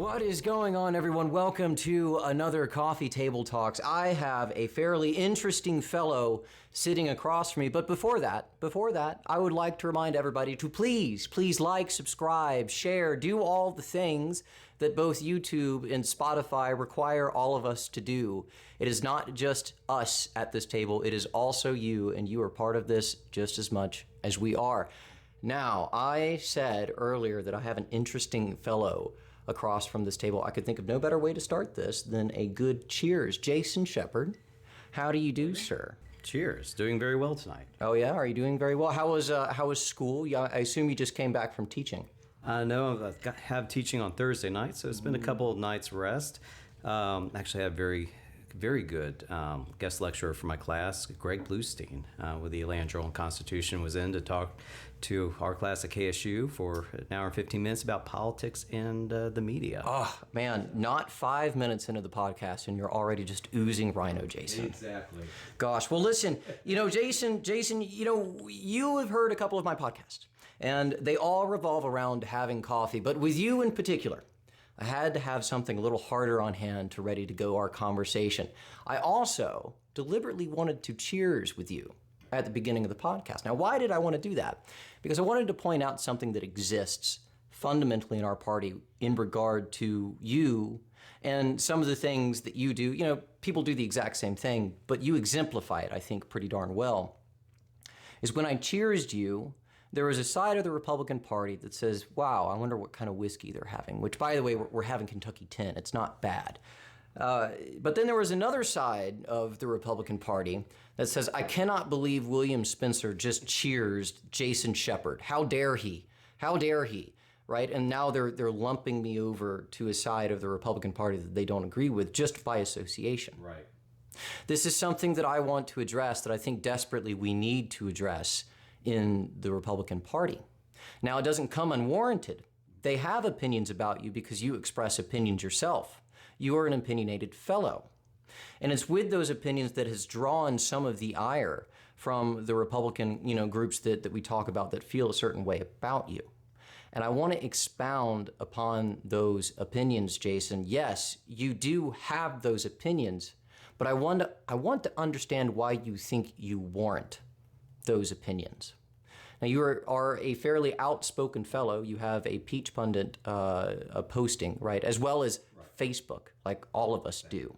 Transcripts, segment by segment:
What is going on, everyone? Welcome to another Coffee Table Talks. I have a fairly interesting fellow sitting across from me, but before that, I would like to remind everybody to please like, subscribe, share, do all the things that both YouTube and Spotify require all of us to do. It is not just us at this table, it is also you, and you are part of this just as much as we are. Now, I said earlier that I have an interesting fellow across from this table. I could think of no better way to start this than a good cheers. Jason Shepard, how do you do, sir? Cheers. Doing very well tonight. Oh yeah, are you doing very well? How was school? Yeah, I assume you just came back from teaching. No, I have teaching on Thursday night, so it's been a couple of nights rest. Actually, I had very good guest lecturer for my class, Greg Bluestein, with the Land Journal and Constitution, was in to talk to our class at KSU for an hour and 15 minutes about politics and the media. Oh, man, not 5 minutes into the podcast and you're already just oozing rhino, Jason. Exactly. Gosh, well, listen, Jason, you have heard a couple of my podcasts, and they all revolve around having coffee, but with you in particular, I had to have something a little harder on hand to ready to go our conversation. I also deliberately wanted to cheers with you at the beginning of the podcast. Now, why did I want to do that? Because I wanted to point out something that exists fundamentally in our party in regard to you and some of the things that you do. People do the exact same thing, but you exemplify it, I think, pretty darn well. Is when I cheersed you, there was a side of the Republican Party that says, wow, I wonder what kind of whiskey they're having, which, by the way, we're having Kentucky 10. It's not bad. But then there was another side of the Republican Party that says, I cannot believe William Spencer just cheersed Jason Shepard. How dare he? How dare he? Right? And now they're lumping me over to a side of the Republican Party that they don't agree with just by association. Right. This is something that I want to address, that I think desperately we need to address in the Republican Party. Now, it doesn't come unwarranted. They have opinions about you because you express opinions yourself. You are an opinionated fellow. And it's with those opinions that has drawn some of the ire from the Republican, groups that we talk about that feel a certain way about you. And I want to expound upon those opinions, Jason. Yes, you do have those opinions, but I want to understand why you think you warrant those opinions. Now, you are a fairly outspoken fellow. You have a Peach Pundit posting, right, as well as Facebook, like all of us do.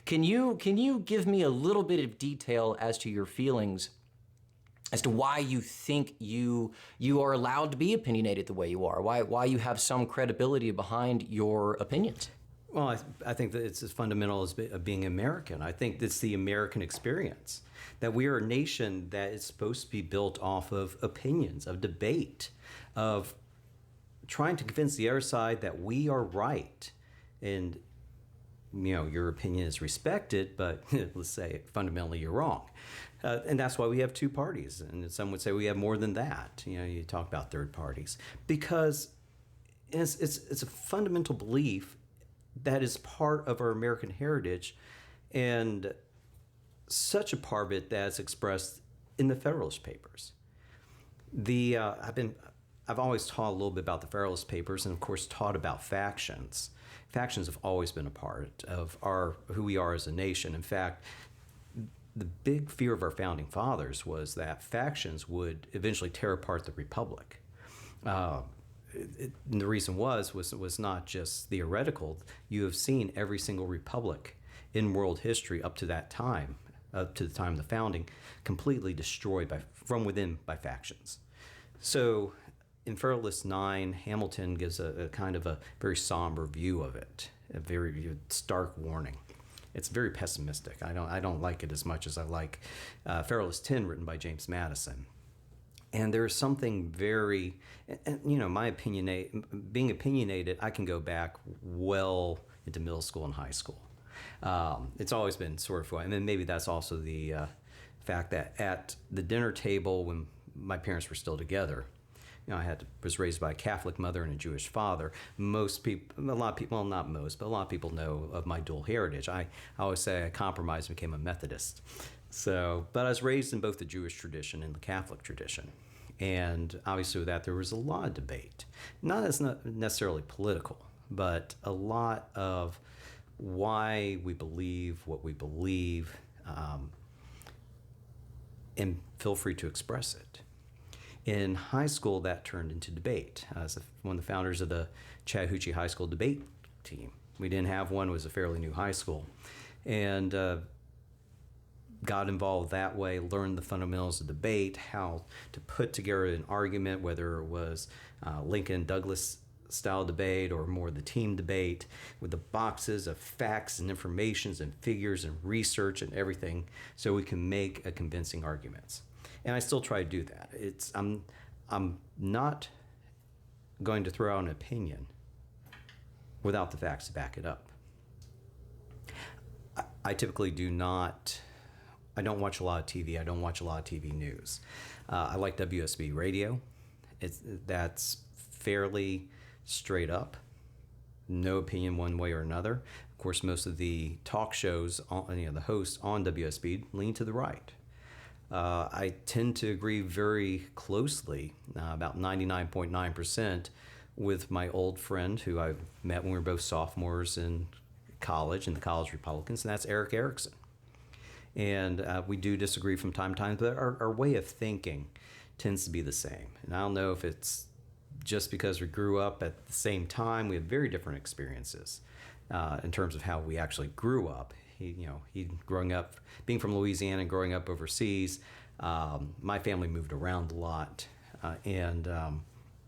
Can you give me a little bit of detail as to your feelings as to why you think you are allowed to be opinionated the way you are, why you have some credibility behind your opinions? Well, I think that it's as fundamental as being American. I think it's the American experience, that we are a nation that is supposed to be built off of opinions, of debate, of trying to convince the other side that we are right. And, your opinion is respected, but let's say fundamentally you're wrong. And that's why we have two parties. And some would say we have more than that. You talk about third parties. Because it's a fundamental belief that is part of our American heritage, and such a part of it that's expressed in the Federalist Papers. I've always taught a little bit about the Federalist Papers, and of course taught about factions. Factions have always been a part of who we are as a nation. In fact, the big fear of our founding fathers was that factions would eventually tear apart the republic. The reason was not just theoretical. You have seen every single republic in world history up to that time, up to the time of the founding, completely destroyed from within by factions. So in Federalist 9, Hamilton gives a kind of a very somber view of it, a very stark warning. It's very pessimistic. I don't like it as much as I like Federalist 10, written by James Madison. And there's something very, my opinion, being opinionated, I can go back well into middle school and high school. It's always been sort of, and then maybe that's also the fact that at the dinner table when my parents were still together, was raised by a Catholic mother and a Jewish father. A lot of people, well, not most, but a lot of people know of my dual heritage. I always say I compromised and became a Methodist. But I was raised in both the Jewish tradition and the Catholic tradition. And obviously with that, there was a lot of debate. Not necessarily political. but a lot of why we believe what we believe, and feel free to express it. In high school, that turned into debate. As one of the founders of the Chattahoochee High School debate team. We didn't have one, it was a fairly new high school. And got involved that way, learned the fundamentals of debate, how to put together an argument, whether it was Lincoln Douglas style debate or more the team debate, with the boxes of facts and informations and figures and research and everything, so we can make a convincing arguments. And I still try to do that. I'm not going to throw out an opinion without the facts to back it up. I typically I don't watch a lot of TV. I don't watch a lot of TV news. I like WSB radio. That's fairly straight up, no opinion one way or another. Of course, most of the talk shows, the hosts on WSB lean to the right. I tend to agree very closely, about 99.9%, with my old friend who I met when we were both sophomores in college, in the College Republicans, and that's Eric Erickson. And we do disagree from time to time, but our way of thinking tends to be the same. And I don't know if it's just because we grew up at the same time. We have very different experiences in terms of how we actually grew up. He growing up, being from Louisiana and growing up overseas, my family moved around a lot.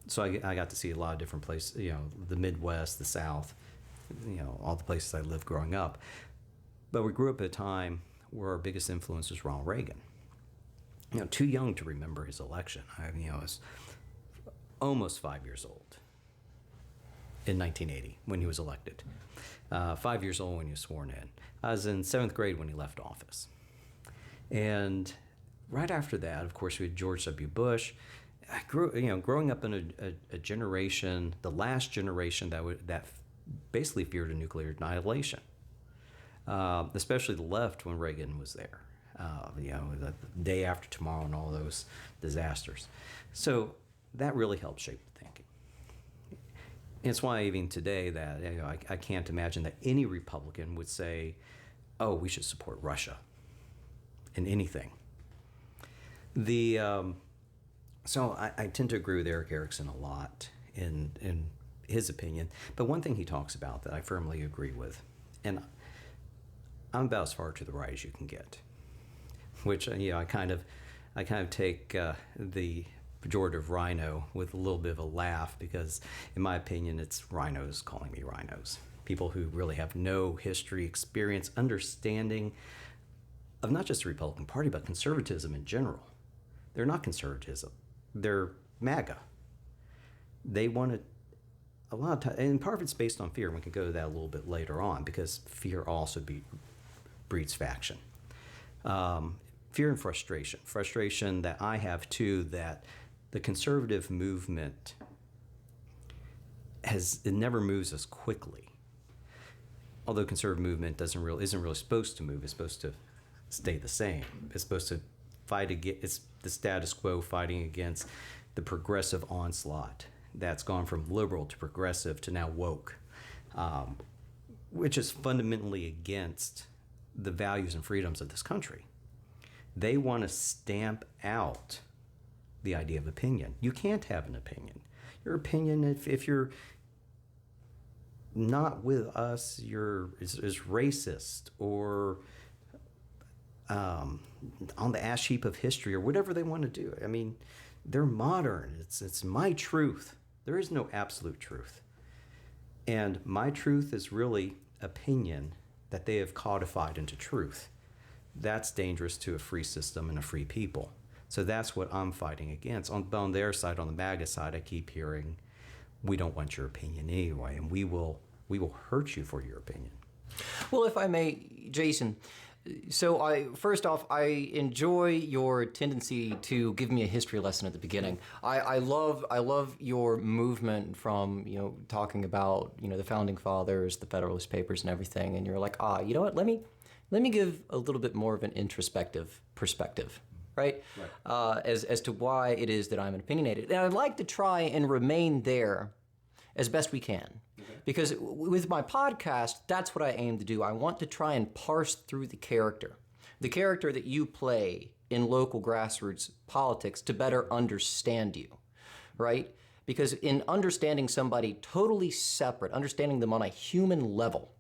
So I got to see a lot of different places, the Midwest, the South, all the places I lived growing up. But we grew up at a time where our biggest influence was Ronald Reagan. Too young to remember his election. I was almost 5 years old in 1980 when he was elected. 5 years old when he was sworn in. I was in 7th grade when he left office. And right after that, of course, we had George W. Bush. I growing up in a generation, the last generation that basically feared a nuclear annihilation, especially the left when Reagan was there. The day after tomorrow and all those disasters. So that really helped shape the thinking. And it's why even today that I can't imagine that any Republican would say, "Oh, we should support Russia in anything." So I tend to agree with Eric Erickson a lot in his opinion. But one thing he talks about that I firmly agree with, and I'm about as far to the right as you can get, which I kind of take the pejorative rhino with a little bit of a laugh, because in my opinion it's rhinos calling me rhinos. People who really have no history, experience, understanding of not just the Republican Party but conservatism in general. They're not conservatism. They're MAGA. They want to, a lot of time, and part of it's based on fear. We can go to that a little bit later on, because fear also breeds faction. Fear and frustration. Frustration that I have too, that the conservative movement it never moves as quickly. Although conservative movement isn't really supposed to move. It's supposed to stay the same. It's supposed to fight against, it's the status quo fighting against the progressive onslaught that's gone from liberal to progressive to now woke, which is fundamentally against the values and freedoms of this country. They want to stamp out the idea of opinion. You can't have an opinion. Your opinion, if you're not with us, is racist or on the ash heap of history or whatever they want to do. I mean, they're modern. It's my truth. There is no absolute truth. And my truth is really opinion that they have codified into truth. That's dangerous to a free system and a free people. So that's what I'm fighting against. On their side, on the MAGA side, I keep hearing, we don't want your opinion anyway, and we will hurt you for your opinion. Well, if I may, Jason, so first off, I enjoy your tendency to give me a history lesson at the beginning. I love your movement from, talking about, the Founding Fathers, the Federalist Papers and everything, and you're like, you know what, let me give a little bit more of an introspective perspective, right? As to why it is that I'm opinionated. And I'd like to try and remain there as best we can. Because with my podcast, that's what I aim to do. I want to try and parse through the character that you play in local grassroots politics, to better understand you, right? Because in understanding somebody totally separate, understanding them on a human level,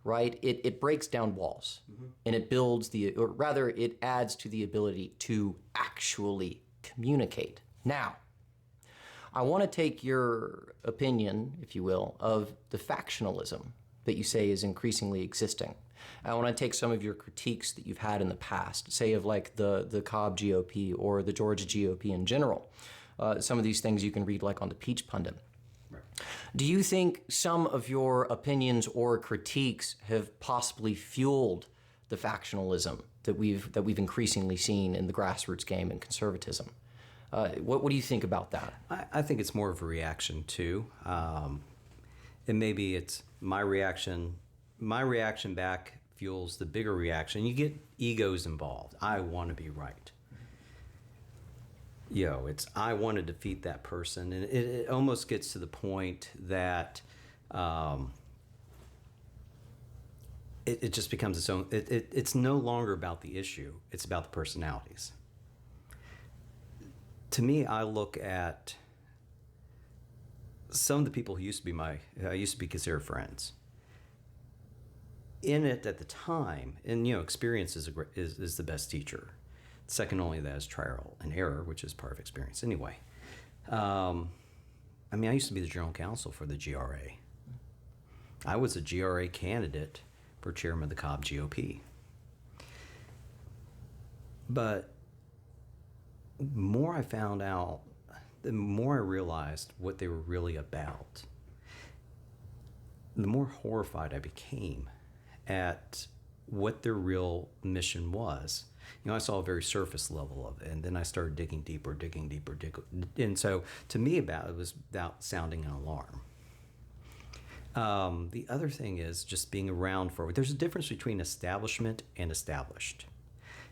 right, it breaks down walls, and it builds or rather it adds to the ability to actually communicate. Now, I want to take your opinion, if you will, of the factionalism that you say is increasingly existing. I want to take some of your critiques that you've had in the past, say of like the Cobb GOP or the Georgia GOP in general. Some of these things you can read like on the Peach Pundit. Right. Do you think some of your opinions or critiques have possibly fueled the factionalism that we've increasingly seen in the grassroots game and conservatism? What do you think about that? I think it's more of a reaction too, and maybe it's my reaction. My reaction back fuels the bigger reaction. You get egos involved. I want to be right. It's I want to defeat that person, and it almost gets to the point that it just becomes its own. It's no longer about the issue. It's about the personalities. To me, I look at some of the people who used to be considered friends. In it at the time, and experience is the best teacher. Second only to that is trial and error, which is part of experience anyway. I used to be the general counsel for the GRA. I was a GRA candidate for chairman of the Cobb GOP. But the more I found out, the more I realized what they were really about, the more horrified I became at what their real mission was. I saw a very surface level of it, and then I started digging deeper. And so, to me, it was about sounding an alarm. The other thing is just being around there's a difference between establishment and established.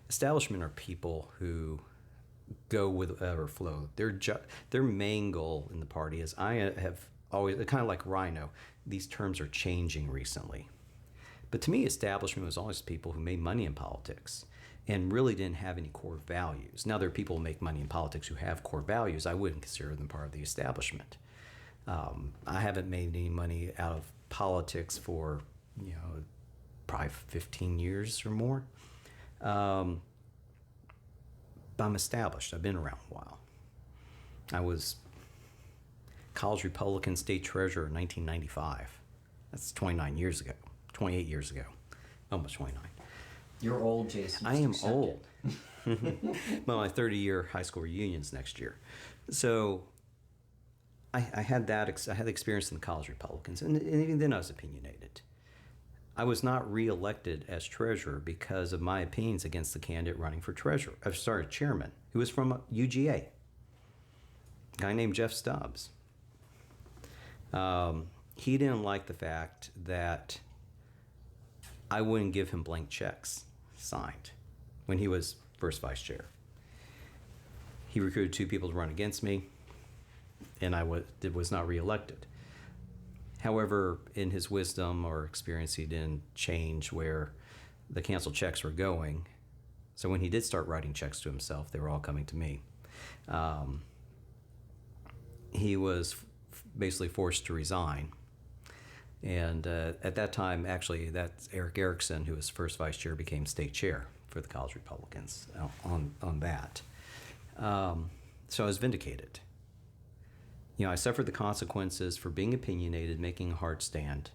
Establishment are people who go with whatever flow. Their main goal in the party is, I have always, kind of like Rhino, these terms are changing recently. But to me, establishment was always people who made money in politics and really didn't have any core values. Now, there are people who make money in politics who have core values. I wouldn't consider them part of the establishment. I haven't made any money out of politics for, probably 15 years or more. But I'm established. I've been around a while. I was college Republican state treasurer in 1995. That's 28 years ago, almost 29. You're old, Jason. I am old. Well, my 30-year high school reunion's next year. So I had that. I had the experience in the college Republicans, and even then I was opinionated. I was not reelected as treasurer because of my opinions against the candidate running for chairman, who was from UGA, a guy named Jeff Stubbs. He didn't like the fact that I wouldn't give him blank checks signed when he was first vice chair. He recruited 2 people to run against me, and I was not reelected. However, in his wisdom or experience, he didn't change where the canceled checks were going. So when he did start writing checks to himself, they were all coming to me. He was basically forced to resign. And at that time, actually, that's Eric Erickson, who was first vice chair, became state chair for the college Republicans on that. So I was vindicated. I suffered the consequences for being opinionated, making a hard stand.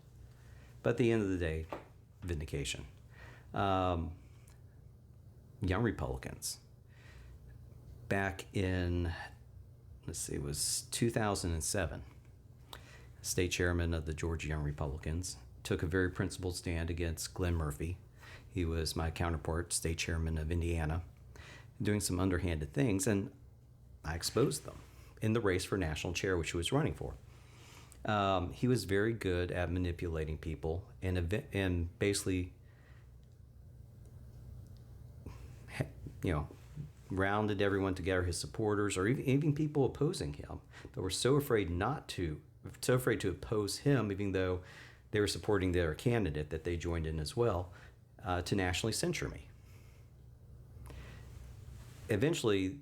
But at the end of the day, vindication. Young Republicans. Back in, it was 2007. State chairman of the Georgia Young Republicans took a very principled stand against Glenn Murphy. He was my counterpart, state chairman of Indiana, doing some underhanded things, and I exposed them in the race for national chair, which he was running for. He was very good at manipulating people and basically, rounded everyone together, his supporters, or even people opposing him, but were so afraid not to so afraid to oppose him, even though they were supporting their candidate that they joined in as well, to nationally censure me. Eventually,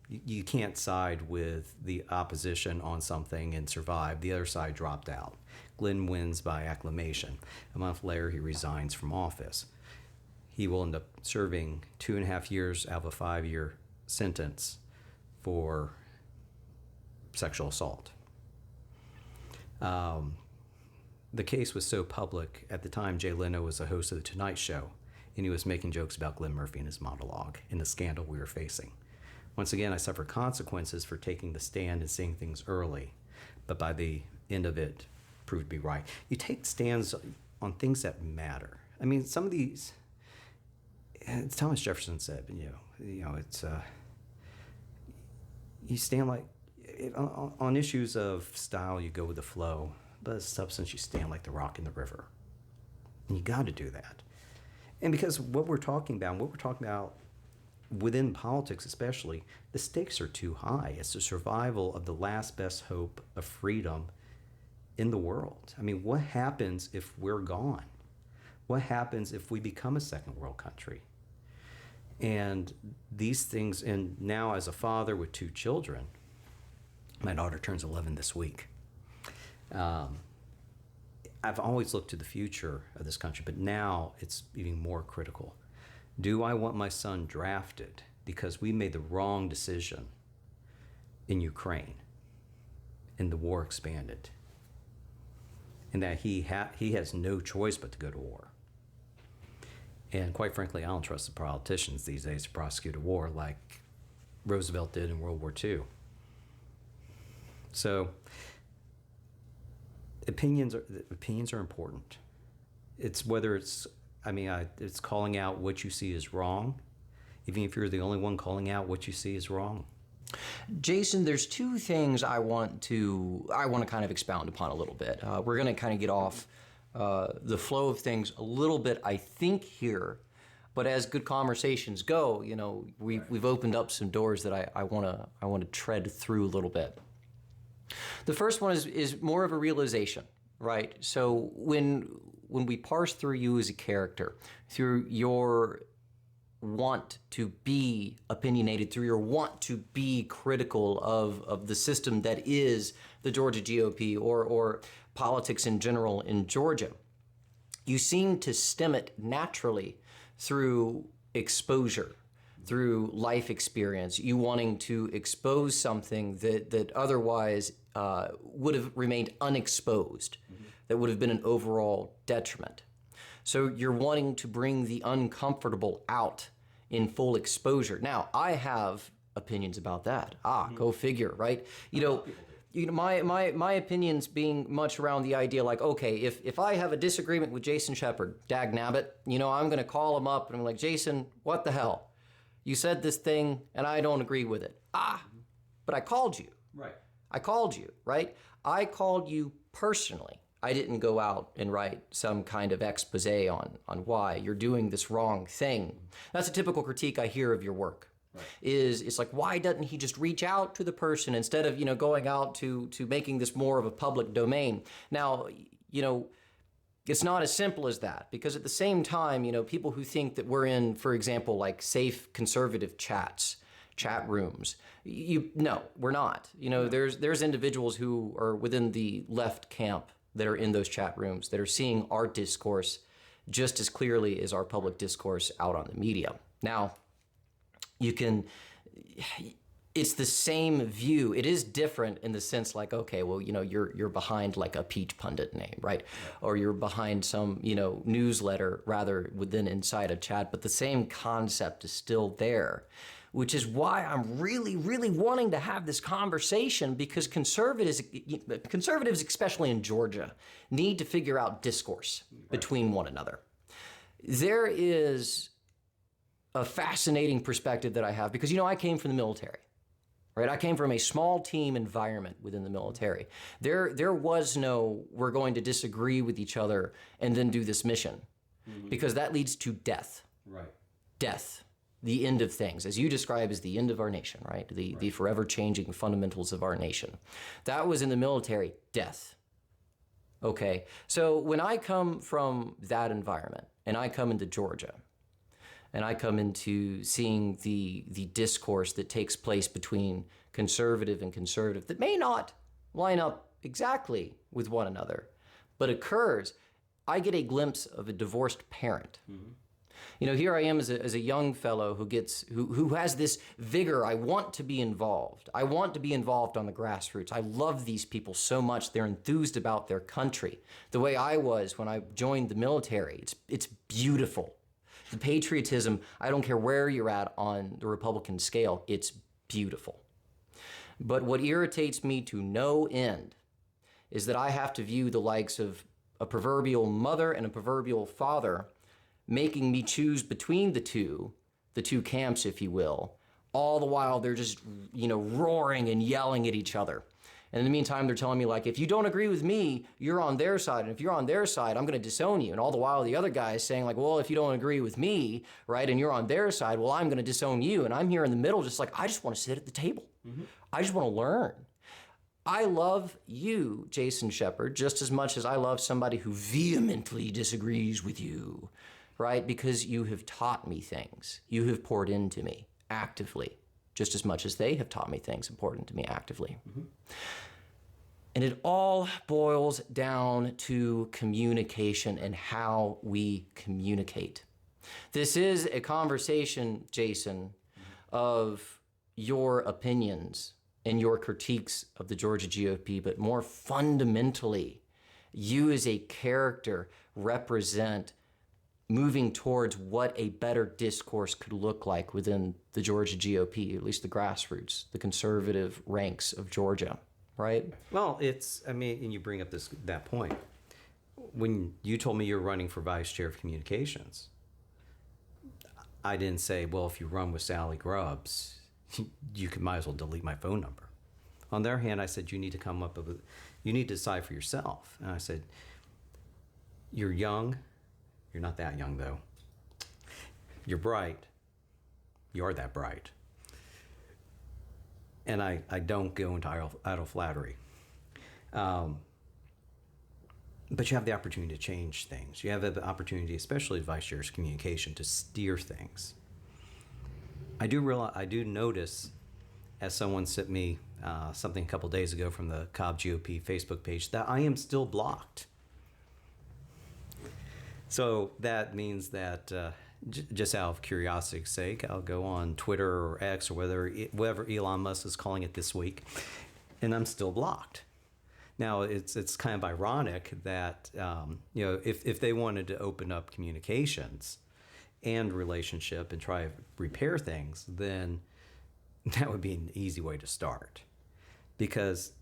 you can't side with the opposition on something and survive. The other side dropped out. Glenn wins by acclamation. A month later, he resigns from office. He will end up serving 2.5 years out of a 5-year sentence for sexual assault. The case was so public at the time. Jay Leno was the host of The Tonight Show, and he was making jokes about Glenn Murphy in his monologue and the scandal we were facing. Once again, I suffered consequences for taking the stand and seeing things early, but by the end of it, proved to be right. You take stands on things that matter. I mean, some of these, as Thomas Jefferson said, it's you stand like on issues of style, you go with the flow, but as substance, you stand like the rock in the river. And you got to do that. And because what we're talking about within politics especially, the stakes are too high. It's the survival of the last best hope of freedom in the world. I mean, what happens if we're gone? What happens if we become a second world country? And these things, and now as a father with 2 children, my daughter turns 11 this week. I've always looked to the future of this country, but now it's even more critical. Do I want my son drafted because we made the wrong decision in Ukraine and the war expanded, and that he has no choice but to go to war? And quite frankly, I don't trust the politicians these days to prosecute a war like Roosevelt did in World War II. So opinions are important. It's whether it's calling out what you see as wrong, even if you're the only one calling out what you see as wrong. Jason, there's 2 things I want to kind of expound upon a little bit. We're going to kind of get off the flow of things a little bit, I think, here. But as good conversations go, we've opened up some doors that I want to tread through a little bit. The first one is more of a realization, right? So when we parse through you as a character, through your want to be opinionated, through your want to be critical of the system that is the Georgia GOP or politics in general in Georgia, you seem to stem it naturally through exposure, through life experience, you wanting to expose something that otherwise would have remained unexposed, that would have been an overall detriment. So you're wanting to bring the uncomfortable out in full exposure. Now, I have opinions about that. Go figure, right? My opinions being much around the idea like, okay, if I have a disagreement with Jason Shepard, dag nabbit, I'm going to call him up and I'm like, Jason, what the hell? You said this thing and I don't agree with it. But I called you. Right. I called you, right? I called you personally. I didn't go out and write some kind of expose on why you're doing this wrong thing. That's a typical critique I hear of your work. Right. It's like, why doesn't he just reach out to the person instead of, going out to making this more of a public domain? Now, it's not as simple as that, because at the same time, people who think that we're in, for example, like safe conservative chat rooms, no, we're not. There's individuals who are within the left camp that are in those chat rooms that are seeing our discourse just as clearly as our public discourse out on the media. Now, it's the same view. It is different in the sense like, okay, well, you're behind like a Peach Pundit name, right? Or you're behind some, newsletter rather within inside a chat, but the same concept is still there, which is why I'm really, really wanting to have this conversation, because conservatives, especially in Georgia, need to figure out discourse between one another. There is a fascinating perspective that I have because, I came from the military, right? I came from a small team environment within the military. There was no, we're going to disagree with each other and then do this mission, because that leads to death. Right. Death. the end of things, as you describe as the end of our nation, right? The forever changing fundamentals of our nation. That was in the military, death. Okay, so when I come from that environment and I come into Georgia and I come into seeing the discourse that takes place between conservative and conservative that may not line up exactly with one another, but occurs, I get a glimpse of a divorced parent. Mm-hmm. You know, here I am as a young fellow who has this vigor. I want to be involved. I want to be involved on the grassroots. I love these people so much. They're enthused about their country. The way I was when I joined the military, it's beautiful. The patriotism, I don't care where you're at on the Republican scale, it's beautiful. But what irritates me to no end is that I have to view the likes of a proverbial mother and a proverbial father making me choose between the two camps, if you will, all the while they're just, roaring and yelling at each other. And in the meantime, they're telling me, like, if you don't agree with me, you're on their side. And if you're on their side, I'm going to disown you. And all the while, the other guy is saying, like, well, if you don't agree with me, right, and you're on their side, well, I'm going to disown you. And I'm here in the middle, just like, I just want to sit at the table. Mm-hmm. I just want to learn. I love you, Jason Shepard, just as much as I love somebody who vehemently disagrees with you, right? Because you have taught me things. You have poured into me actively, just as much as they have taught me things and poured into me actively. Mm-hmm. And it all boils down to communication and how we communicate. This is a conversation, Jason, of your opinions and your critiques of the Georgia GOP, but more fundamentally, you as a character represent moving towards what a better discourse could look like within the Georgia GOP, at least the grassroots, the conservative ranks of Georgia, right? Well, and you bring up that point. When you told me you're running for vice chair of communications, I didn't say, well, if you run with Sally Grubbs, you might as well delete my phone number. On the other hand, I said, you need to decide for yourself. And I said, you're young. You're not that young, though. You're bright. You are that bright. And I don't go into idle flattery. But you have the opportunity to change things. You have the opportunity, especially vice chair's communication, to steer things. I do notice, as someone sent me something a couple days ago from the Cobb GOP Facebook page, that I am still blocked. So that means that, just out of curiosity's sake, I'll go on Twitter or X or whatever Elon Musk is calling it this week, and I'm still blocked. Now, it's kind of ironic that, if they wanted to open up communications and relationship and try to repair things, then that would be an easy way to start. Because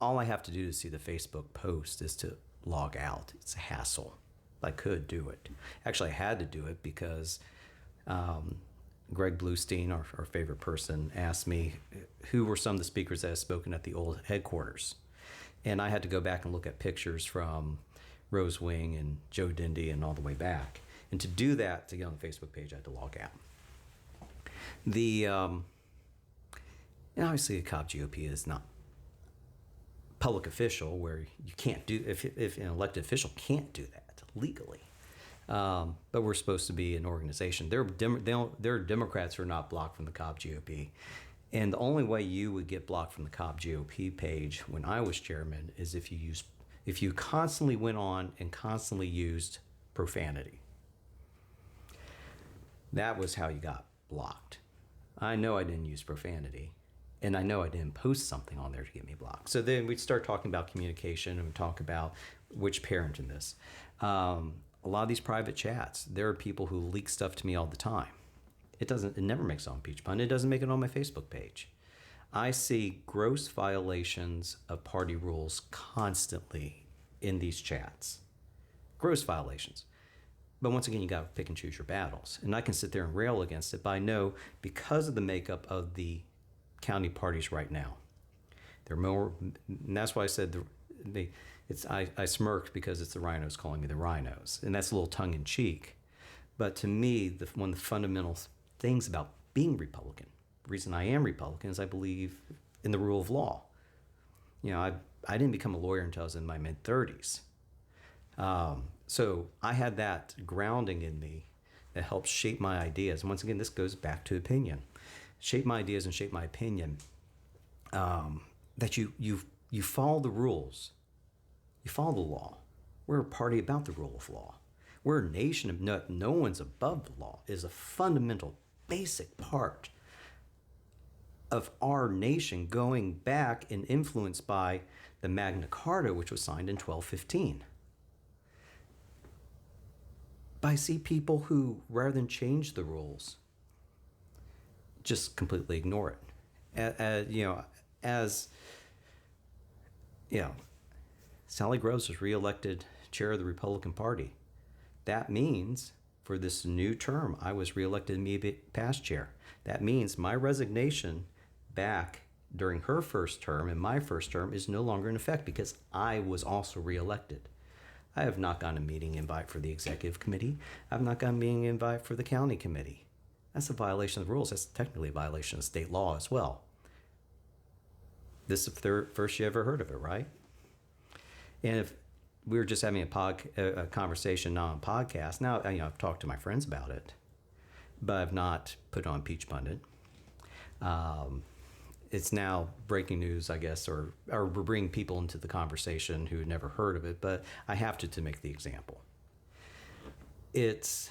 all I have to do to see the Facebook post is to log out. It's a hassle. I could do it. Actually, I had to do it because Greg Bluestein, our favorite person, asked me who were some of the speakers that had spoken at the old headquarters. And I had to go back and look at pictures from Rose Wing and Joe Dindy and all the way back. And to do that, to get on the Facebook page, I had to log out. And obviously, the Cobb GOP is not public official, where you can't do, if an elected official can't do that legally. But we're supposed to be an organization. There are Democrats who are not blocked from the Cobb GOP. And the only way you would get blocked from the Cobb GOP page when I was chairman is if you constantly went on and constantly used profanity. That was how you got blocked. I know I didn't use profanity, and I know I didn't post something on there to get me blocked. So then we'd start talking about communication and talk about which parent in this. A lot of these private chats, there are people who leak stuff to me all the time. It never makes it on Peach Pun. It doesn't make it on my Facebook page. I see gross violations of party rules constantly in these chats. Gross violations. But once again, you got to pick and choose your battles. And I can sit there and rail against it, but I know because of the makeup of the county parties right now, they're more, and that's why I said I smirked because it's the rhinos calling me the rhinos, and that's a little tongue in cheek. But to me, one of the fundamental things about being Republican. The reason I am Republican is I believe in the rule of law. I didn't become a lawyer until I was in my mid-30s. So I had that grounding in me that helped shape my ideas. And once again, this goes back to opinion. Shape my ideas and shape my opinion. That you follow the rules. You follow the law. We're a party about the rule of law. We're a nation of no one's above the law. It is a fundamental, basic part of our nation, going back and influenced by the Magna Carta, which was signed in 1215. But I see people who, rather than change the rules, just completely ignore it. Sally Groves was reelected chair of the Republican Party. That means for this new term, I was reelected immediate past chair. That means my resignation back during her first term and my first term is no longer in effect because I was also reelected. I have not gotten a meeting invite for the executive committee. I've not gotten a meeting invite for the county committee. That's a violation of the rules. That's technically a violation of state law as well. This is the first you ever heard of it, right? And if we were just having a conversation, not on a podcast, now I've talked to my friends about it, but I've not put it on Peach Pundit. It's now breaking news, I guess, or we're bringing people into the conversation who had never heard of it, but I have to make the example. It's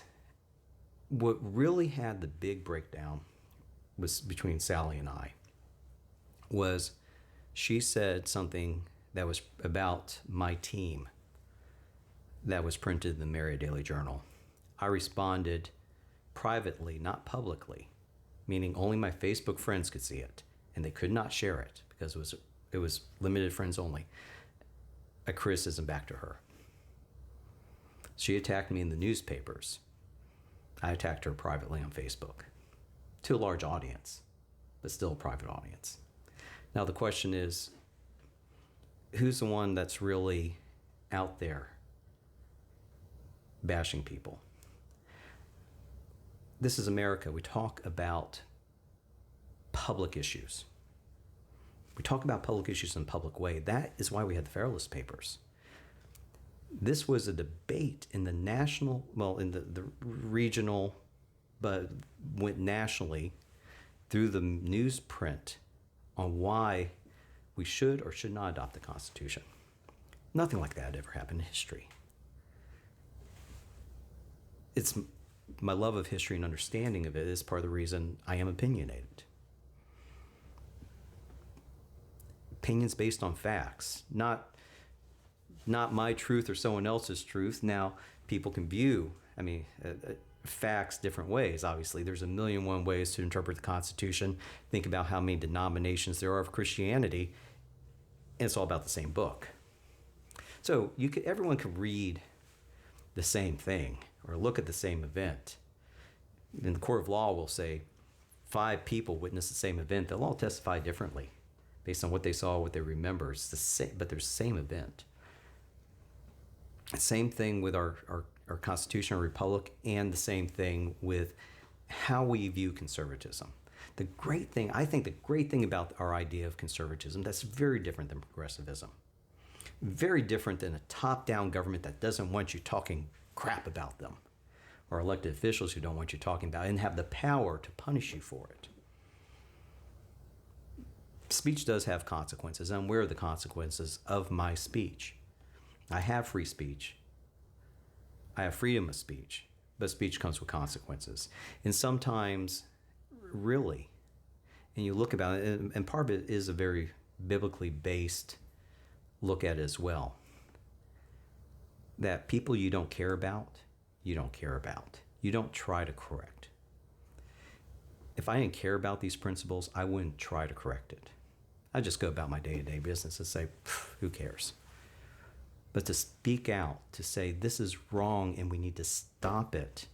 what really had the big breakdown was between Sally and I was she said something that was about my team that was printed in the Marriott Daily Journal. I responded privately, not publicly, meaning only my Facebook friends could see it, and they could not share it because it was limited friends only. A criticism back to her. She attacked me in the newspapers. I attacked her privately on Facebook to a large audience, but still a private audience. Now the question is, who's the one that's really out there bashing people? This is America. We talk about public issues. We talk about public issues in a public way. That is why we had the Federalist Papers. This was a debate in the national, in the regional, but went nationally through the newsprint on why we should or should not adopt the Constitution. Nothing like that ever happened in history. It's my love of history and understanding of it is part of the reason I am opinionated. Opinions based on facts, not my truth or someone else's truth. Now, people can view, facts different ways. Obviously, there's a million and one ways to interpret the Constitution. Think about how many denominations there are of Christianity, and it's all about the same book. So everyone could read the same thing or look at the same event. In the court of law, will say 5 people witnessed the same event. They'll all testify differently based on what they saw, what they remember. It's the same, but there's the same event. Same thing with our Constitution, our Republic, and the same thing with how we view conservatism. The great thing about our idea of conservatism, that's very different than progressivism. Very different than a top-down government that doesn't want you talking crap about them, or elected officials who don't want you talking about it and have the power to punish you for it. Speech does have consequences. I'm aware of the consequences of my speech. I have free speech. I have freedom of speech, but speech comes with consequences. And sometimes, really, and you look about it, and part of it is a very biblically based look at it as well, that people you don't care about, you don't care about. You don't try to correct. If I didn't care about these principles, I wouldn't try to correct it. I'd just go about my day-to-day business and say, who cares? But to speak out, to say this is wrong and we need to stop it.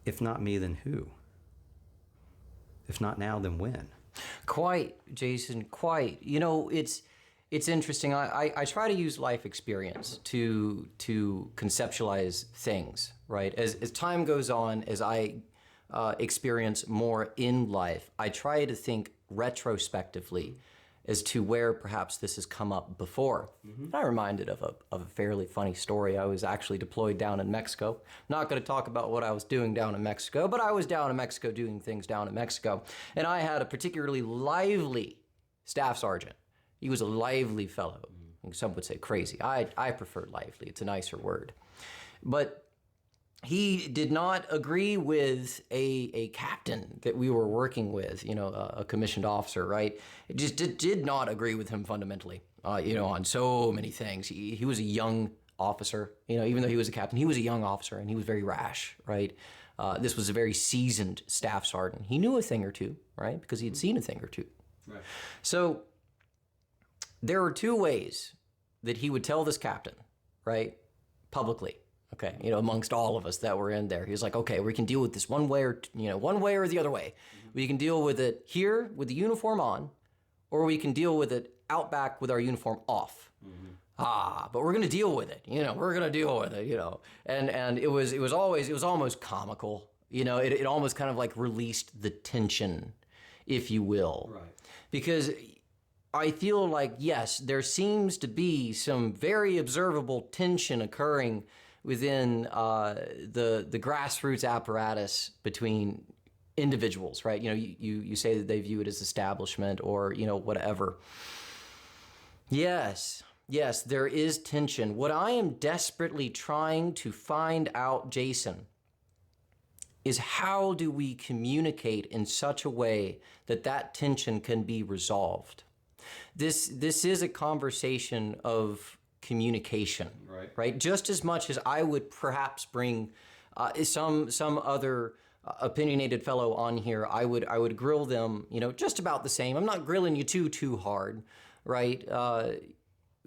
If not me, then who? If not now, then when? Quite, Jason, quite. It's interesting. I try to use life experience to conceptualize things, right? As time goes on, as I experience more in life, I try to think retrospectively as to where perhaps this has come up before. Mm-hmm. I'm reminded of a fairly funny story. I was actually deployed down in Mexico. Not going to talk about what I was doing down in Mexico, but I was down in Mexico doing things down in Mexico. And I had a particularly lively staff sergeant. He was a lively fellow. Some would say crazy. I prefer lively. It's a nicer word. But he did not agree with a captain that we were working with, a commissioned officer, right? It just did not agree with him fundamentally, on so many things. He was a young officer, even though he was a captain, he was a young officer and he was very rash, right? This was a very seasoned staff sergeant. He knew a thing or two, right? Because he had seen a thing or two. Right. So there were two ways that he would tell this captain, right, publicly. Okay, amongst all of us that were in there, he was like, okay, we can deal with this one way or the other way. Mm-hmm. We can deal with it here with the uniform on, or we can deal with it out back with our uniform off. Mm-hmm. But we're going to deal with it. We're going to deal with it. And it was almost comical. It almost kind of like released the tension, if you will, right? Because I feel like, yes, there seems to be some very observable tension occurring within the grassroots apparatus between individuals, right? You say that they view it as establishment or, whatever. Yes, there is tension. What I am desperately trying to find out, Jason, is how do we communicate in such a way that tension can be resolved? This is a conversation of communication, right? Just as much as I would perhaps bring some other opinionated fellow on here, I would grill them, just about the same. I'm not grilling you too hard, right?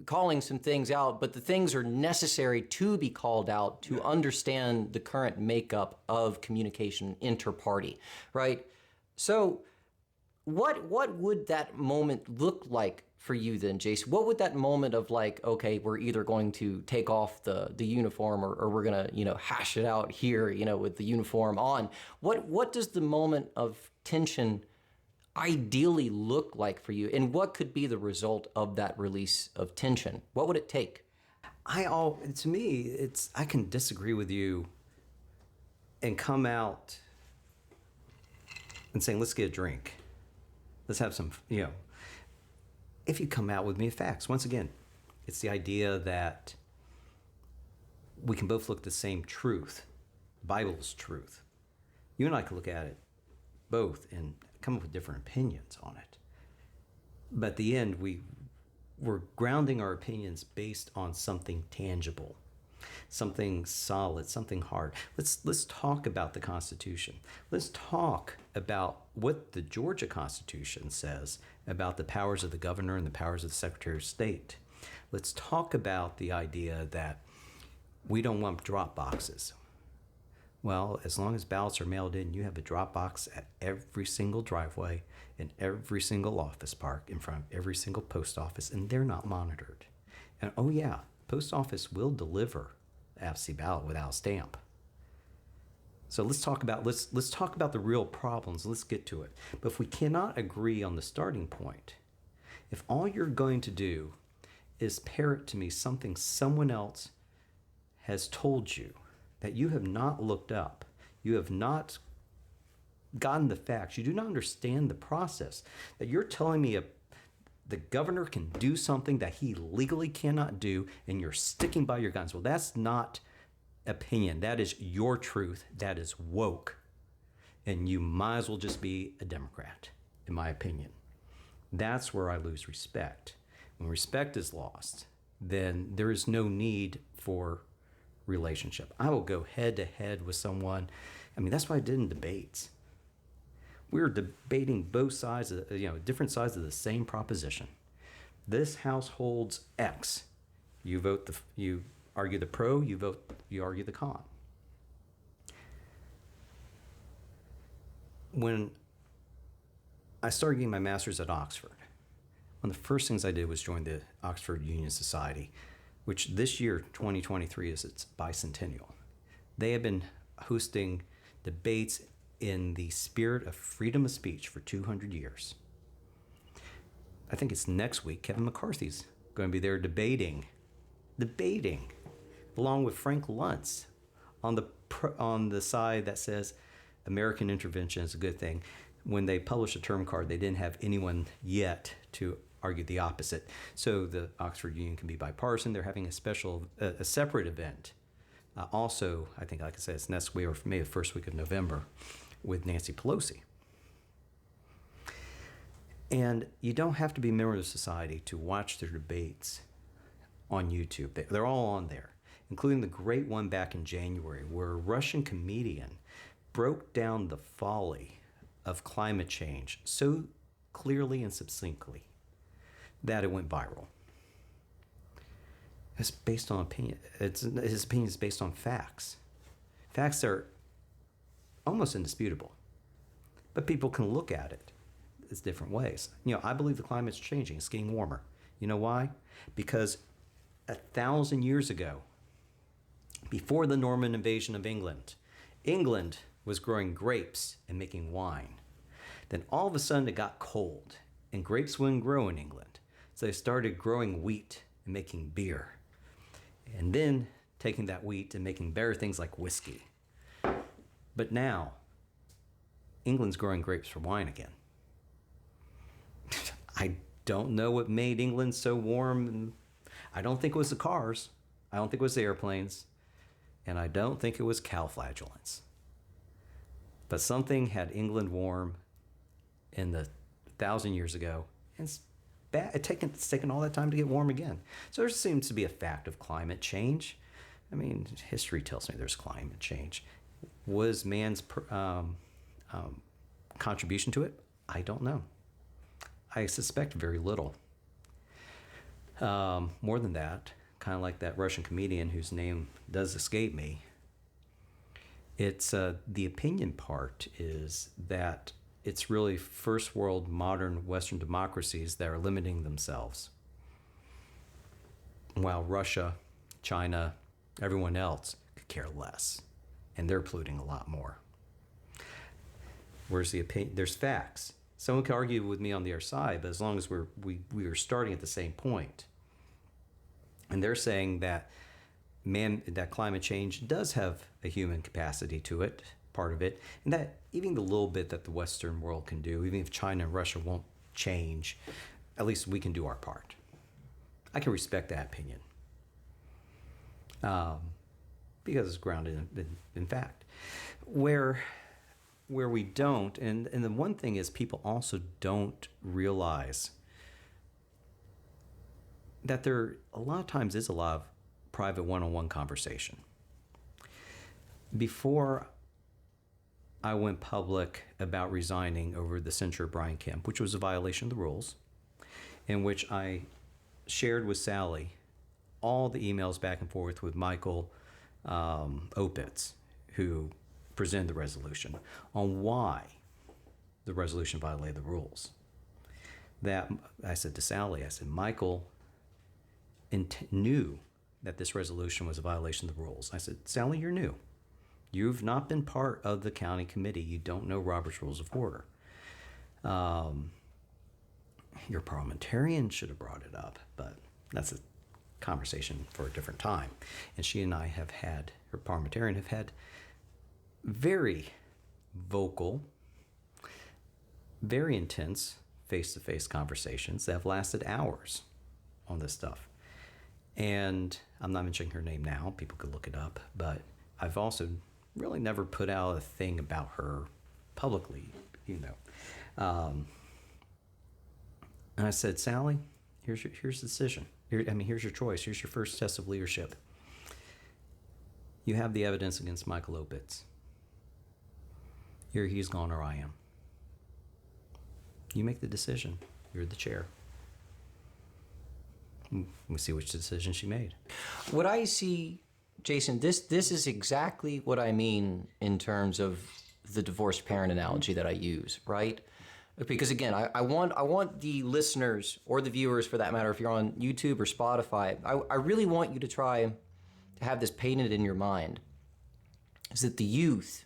Calling some things out, but the things are necessary to be called out to understand the current makeup of communication inter-party, right? So what would that moment look like for you then, Jason? What would that moment of like, okay, we're either going to take off the uniform or we're going to, hash it out here, with the uniform on. What does the moment of tension ideally look like for you? And what could be the result of that release of tension? What would it take? To me, I can disagree with you and come out and saying, let's get a drink. Let's have some, if you come out with me facts. Once again, it's the idea that we can both look at the same truth, Bible's truth. You and I can look at it both and come up with different opinions on it. But at the end, we're grounding our opinions based on something tangible, something solid, something hard. Let's talk about the Constitution. Let's talk about what the Georgia Constitution says about the powers of the governor and the powers of the Secretary of State. Let's talk about the idea that we don't want drop boxes. Well, as long as ballots are mailed in, you have a drop box at every single driveway, in every single office park, in front of every single post office, and they're not monitored. And oh yeah, post office will deliver the absentee ballot without a stamp. So let's talk about the real problems. Let's get to it. But if we cannot agree on the starting point, if all you're going to do is parrot to me something someone else has told you that you have not looked up, you have not gotten the facts, you do not understand the process, that you're telling me the governor can do something that he legally cannot do, and you're sticking by your guns. Well, that's not opinion. That is your truth. That is woke. And you might as well just be a Democrat, in my opinion. That's where I lose respect. When respect is lost, then there is no need for relationship. I will go head to head with someone. I mean, that's what I did in debates. We were debating both sides of, different sides of the same proposition. This house holds X. You argue the pro, you argue the con. When I started getting my master's at Oxford, one of the first things I did was join the Oxford Union Society, which this year, 2023, is its bicentennial. They have been hosting debates in the spirit of freedom of speech for 200 years. I think it's next week. Kevin McCarthy's going to be there debating, along with Frank Luntz, on the side that says American intervention is a good thing. When they published a term card, they didn't have anyone yet to argue the opposite. So the Oxford Union can be bipartisan. They're having a separate event. Also, I think, like I said, it's next week or maybe the first week of November with Nancy Pelosi. And you don't have to be a member of the society to watch their debates on YouTube. They're all on there, including the great one back in January where a Russian comedian broke down the folly of climate change so clearly and succinctly that it went viral. It's based on opinion. His opinion is based on facts. Facts are almost indisputable, but people can look at it as different ways. I believe the climate's changing. It's getting warmer. You know why? Because 1,000 years ago, before the Norman invasion of England, England was growing grapes and making wine. Then all of a sudden it got cold, and grapes wouldn't grow in England. So they started growing wheat and making beer. And then taking that wheat and making better things like whiskey. But now, England's growing grapes for wine again. I don't know what made England so warm. I don't think it was the cars. I don't think it was the airplanes. And I don't think it was cow flagellants. But something had England warm in the 1,000 years ago. And it's taken all that time to get warm again. So there seems to be a fact of climate change. I mean, history tells me there's climate change. Was man's contribution to it? I don't know. I suspect very little. More than that, kind of like that Russian comedian whose name does escape me, it's the opinion part is that it's really first world modern Western democracies that are limiting themselves, while Russia, China, everyone else could care less, and they're polluting a lot more. Where's the opinion? There's facts. Someone could argue with me on the other side, but as long as we are starting at the same point, and they're saying that that climate change does have a human capacity to it, part of it, and that even the little bit that the Western world can do, even if China and Russia won't change, at least we can do our part. I can respect that opinion because it's grounded in fact. Where we don't, and the one thing is people also don't realize that there a lot of times is a lot of private one-on-one conversation. Before I went public about resigning over the censure of Brian Kemp, which was a violation of the rules, in which I shared with Sally all the emails back and forth with Michael Opitz, who presented the resolution, on why the resolution violated the rules. That I said to Sally, Michael knew that this resolution was a violation of the rules. I said, Sally, you're new. You've not been part of the county committee. You don't know Robert's Rules of Order. Your parliamentarian should have brought it up, but that's a conversation for a different time. And she and I have had, her parliamentarian, have had very vocal, very intense face-to-face conversations that have lasted hours on this stuff. And I'm not mentioning her name now. People could look it up. But I've also really never put out a thing about her publicly, And I said, Sally, here's the decision. Here's your choice. Here's your first test of leadership. You have the evidence against Michael Opitz. Here he's gone or I am. You make the decision. You're the chair. We see which decision she made. What I see, Jason, this is exactly what I mean in terms of the divorced parent analogy that I use, right? Because again, I want the listeners or the viewers, for that matter, if you're on YouTube or Spotify, I really want you to try to have this painted in your mind, is that the youth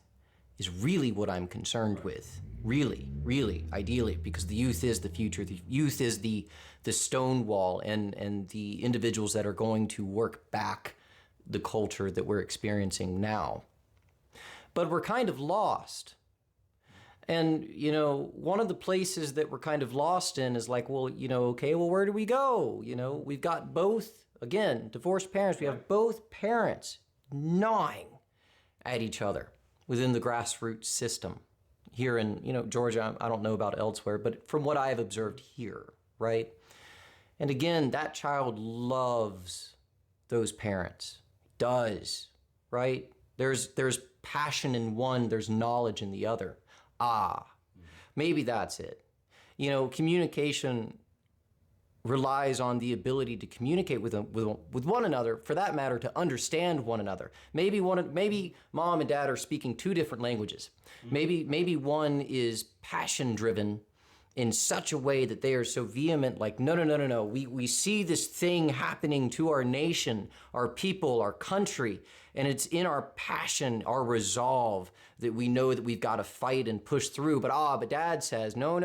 is really what I'm concerned with. Really, really, ideally, because the youth is the future. The youth is the stone wall and the individuals that are going to work back the culture that we're experiencing now. But we're kind of lost. And, one of the places that we're kind of lost in is like, well, okay, well, where do we go? We've got both, again, divorced parents. We have both parents gnawing at each other within the grassroots system here in, Georgia. I don't know about elsewhere, but from what I've observed here, right? And again, that child loves those parents, does, right? There's passion in one, there's knowledge in the other. Maybe that's it. Communication relies on the ability to communicate with one another, for that matter, to understand one another. Maybe mom and dad are speaking two different languages. Maybe one is passion driven in such a way that they are so vehement, like, no. We see this thing happening to our nation, our people, our country, and it's in our passion, our resolve, that we know that we've got to fight and push through. But dad says, no.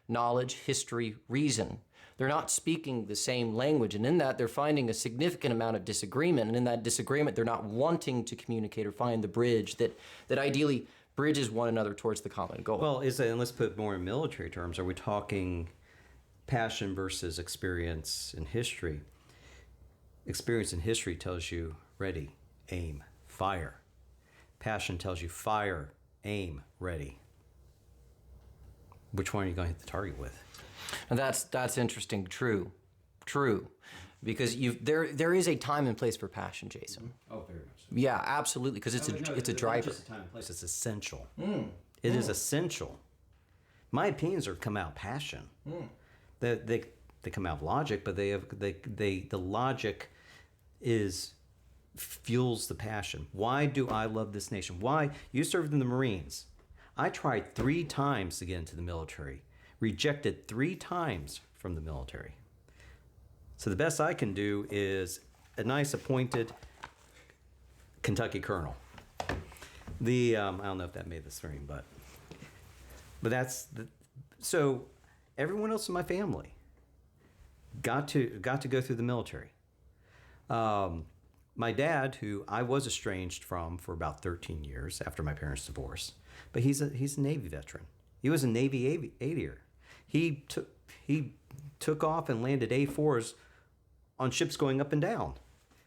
Knowledge, history, reason. They're not speaking the same language. And in that, they're finding a significant amount of disagreement. And in that disagreement, they're not wanting to communicate or find the bridge that ideally bridges one another towards the common goal. Well, and let's put more in military terms. Are we talking passion versus experience in history? Experience in history tells you ready, aim, fire. Passion tells you fire, aim, ready. Which one are you going to hit the target with? And that's interesting. True. Because there is a time and place for passion, Jason. Oh, very much so. Yeah, absolutely. Because it's a driver. Not just a time and place. It's essential. It is essential. My opinions are come out of passion. They come out of logic, but the logic fuels the passion. Why do I love this nation? Why? You served in the Marines. I tried 3 times to get into the military, rejected 3 times from the military. So the best I can do is a nice appointed Kentucky colonel. I don't know if that made the stream, but so everyone else in my family got to go through the military. My dad, who I was estranged from for about 13 years after my parents' divorce, but he's a Navy veteran. He was a Navy aviator. He took off and landed A4s on ships going up and down,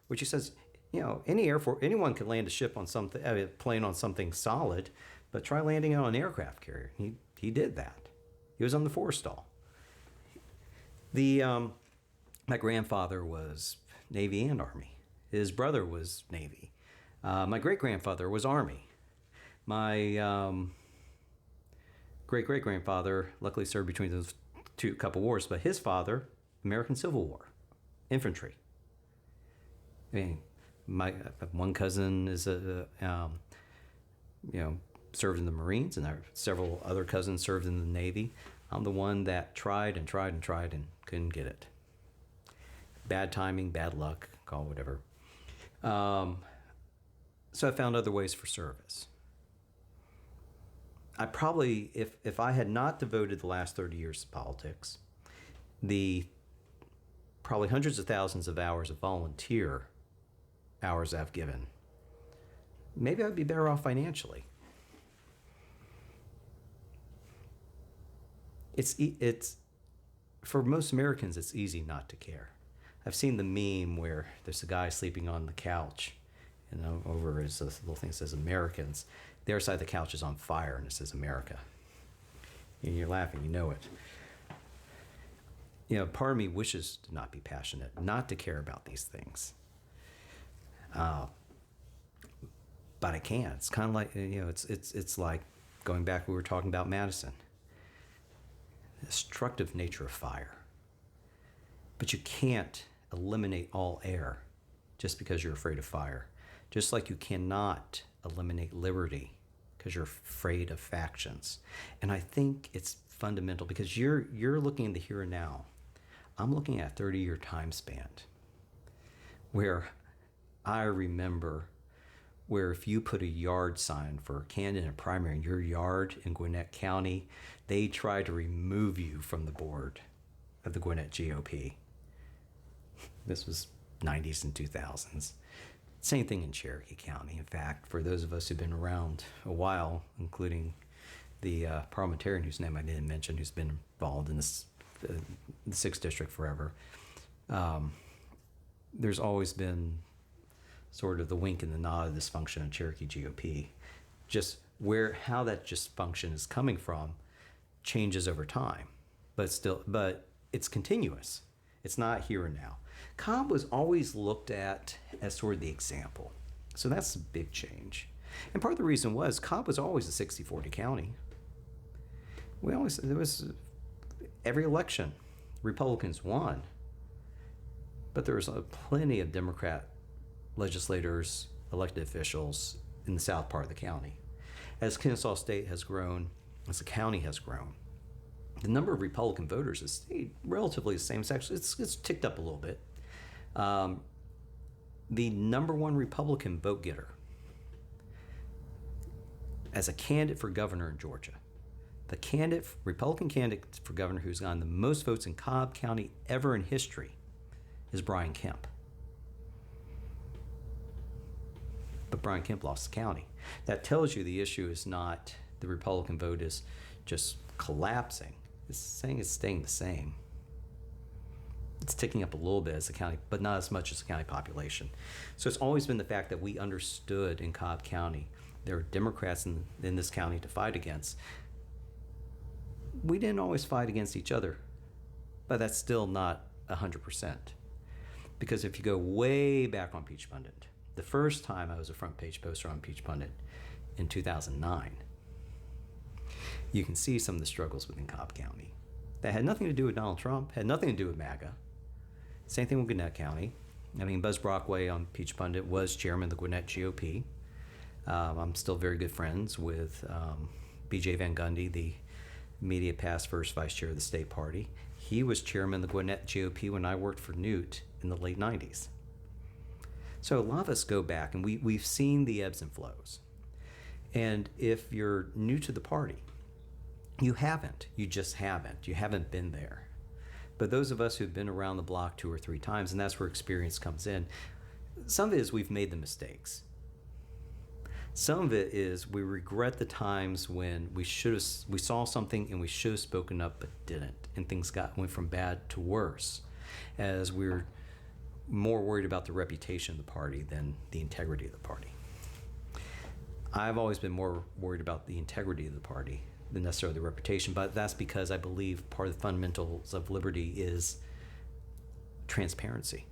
which he says, anyone can land a ship on something, a plane on something solid, but try landing it on an aircraft carrier. He did that. He was on the forestall. My grandfather was Navy and Army. His brother was Navy. My great-grandfather was Army. My great-great-grandfather luckily served between those couple wars, but his father, American Civil War, infantry. I mean, my one cousin is served in the Marines, and several other cousins served in the Navy. I'm the one that tried and couldn't get it. Bad timing, bad luck, call it whatever. So I found other ways for service. I probably, if I had not devoted the last 30 years to politics, the probably hundreds of thousands of hours of volunteer hours I've given, maybe I'd be better off financially. It's for most Americans, it's easy not to care. I've seen the meme where there's a guy sleeping on the couch, over his little thing that says Americans. The other side of the couch is on fire, and it says America. And you're laughing, you know it. Part of me wishes to not be passionate, not to care about these things. But I can't. It's kind of like, it's like going back, we were talking about Madison. The destructive nature of fire. But you can't eliminate all air just because you're afraid of fire. Just like you cannot eliminate liberty because you're afraid of factions. And I think it's fundamental because you're looking in the here and now. I'm looking at a 30-year time span where I remember where if you put a yard sign for a candidate in a primary in your yard in Gwinnett County, they try to remove you from the board of the Gwinnett GOP. This was 90s and 2000s. Same thing in Cherokee County. In fact, for those of us who've been around a while, including the parliamentarian whose name I didn't mention, who's been involved in this, the 6th District forever, there's always been sort of the wink and the nod of dysfunction in Cherokee GOP. Just how that dysfunction is coming from changes over time, but it's continuous. It's not here and now. Cobb was always looked at as sort of the example. So that's a big change. And part of the reason was Cobb was always a 60-40 county. There was every election, Republicans won. But there was plenty of Democrat legislators, elected officials in the south part of the county. As Kennesaw State has grown, as the county has grown, the number of Republican voters has stayed relatively the same. It's ticked up a little bit. The number one Republican vote getter as a candidate for governor in Georgia, the Republican candidate for governor who's gotten the most votes in Cobb County ever in history is Brian Kemp. But Brian Kemp lost the county. That tells you the issue is not the Republican vote is just collapsing. It's saying it's staying the same. It's ticking up a little bit as the county, but not as much as the county population. So it's always been the fact that we understood in Cobb County there are Democrats in this county to fight against. We didn't always fight against each other, but that's still not 100%. Because if you go way back on Peach Pundit, the first time I was a front page poster on Peach Pundit in 2009, you can see some of the struggles within Cobb County. That had nothing to do with Donald Trump, had nothing to do with MAGA. Same thing with Gwinnett County. I mean, Buzz Brockway on Peach Pundit was chairman of the Gwinnett GOP. I'm still very good friends with B.J. Van Gundy, the immediate past first vice chair of the state party. He was chairman of the Gwinnett GOP when I worked for Newt in the late 90s. So a lot of us go back, and we've seen the ebbs and flows. And if you're new to the party, you just haven't. You haven't been there. But those of us who've been around the block 2 or 3 times, and that's where experience comes in, some of it is we've made the mistakes. Some of it is we regret the times when we saw something and we should have spoken up but didn't, and things went from bad to worse, as we're more worried about the reputation of the party than the integrity of the party. I've always been more worried about the integrity of the party than necessarily the reputation, but that's because I believe part of the fundamentals of liberty is transparency.